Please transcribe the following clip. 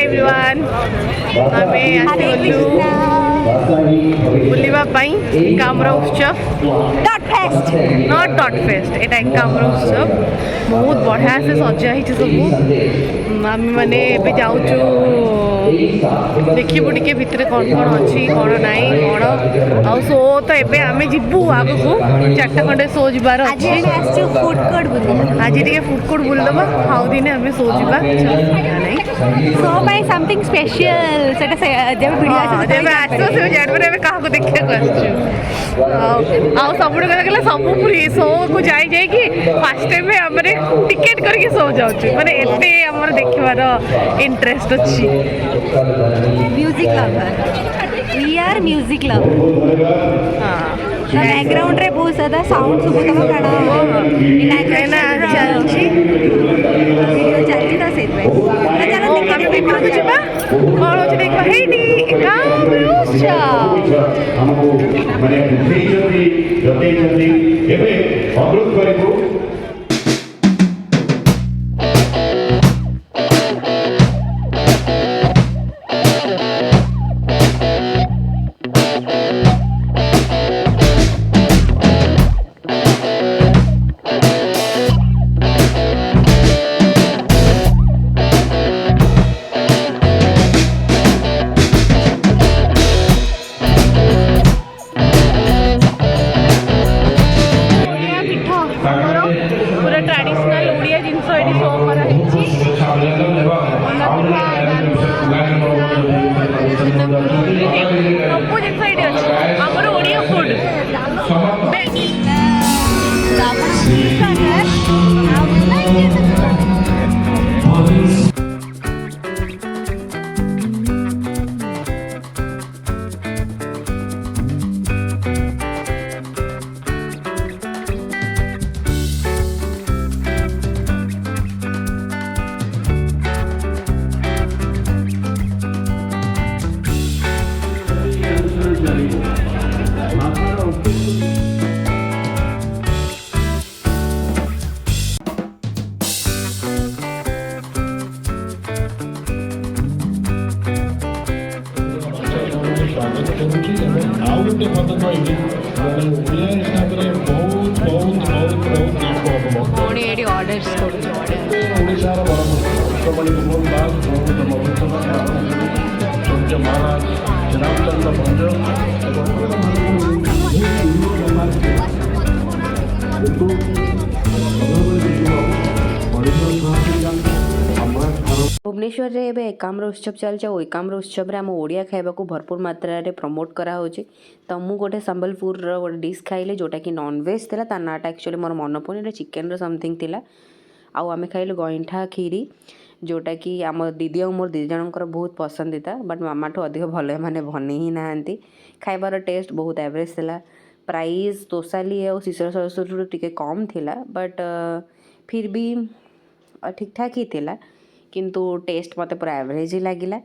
Everyone आमे आसिलु बुलिबा पई एकाम्र उत्सव नॉट डॉट फेस्ट एटा एकाम्र उत्सव बहुत बढ़िया से सजा ही सब आम मैंने जाऊँ देखू टे भितर कौन कौन अच्छी कौन ना कौन आ शो तो ये आम जीवु आग को 4टा खंडे शो जबार अच्छे फूड कोर्ट आज टे फूड कोर्ट बुलदबा खाऊ दिने आम शो जा सो बाय समथिंग स्पेशल सेटा जब वीडियो जब आसो से जानवर क्या देखा सब कहला सब फ्री शो को जाए कि फास्ट टाइम आम टिकेट करके शो जाऊँ मैंने एते आमर देखार इंटरेस्ट अच्छी music lover we are music lover background रे बहुत ज्यादा साउंड सुबुतबा कारण चलछि वीडियो चलछि त सेत चलो आमे देखा को जिबा कोन होछि देखा हेडी एकाम्र उत्सव हमको माने जते जते एबे अनुरोध करिबो पूरा ट्रेडिशनल ओडिया जिनस ये शो सब जिनस ये अच्छे आमर ओडिया फूड ऑर्डर्स भुवनेश्वर रे एबे एकाम्र उत्सव चलছে ओ एकाम्र उत्सव रे हम ओडिया खाइबा को भरपूर मात्रा रे प्रमोट करा होची तो मु गोटे संबलपुर रो गोटे डिश खाइले जोटा कि नॉन वेज थिला ता नाटा एक्चुअली मोर मन पड़े रे चिकन रो समथिंग थिला आउ आमे खाइले गइंठा खीरी जोटा कि आम दीदी और मोर दीदी जनकर बहुत पसंद था बट मामा ठू अधिक भल माने बने ही नहांती खाइबार टेस्ट बहुत एवरेज थिला प्राइस तोसाली और शिशर सरस्वती टिके कम थिला बट फिर भी ठीक ठाक ही थिला किंतु टेस्ट मते पूरा एवरेज ही लगिला।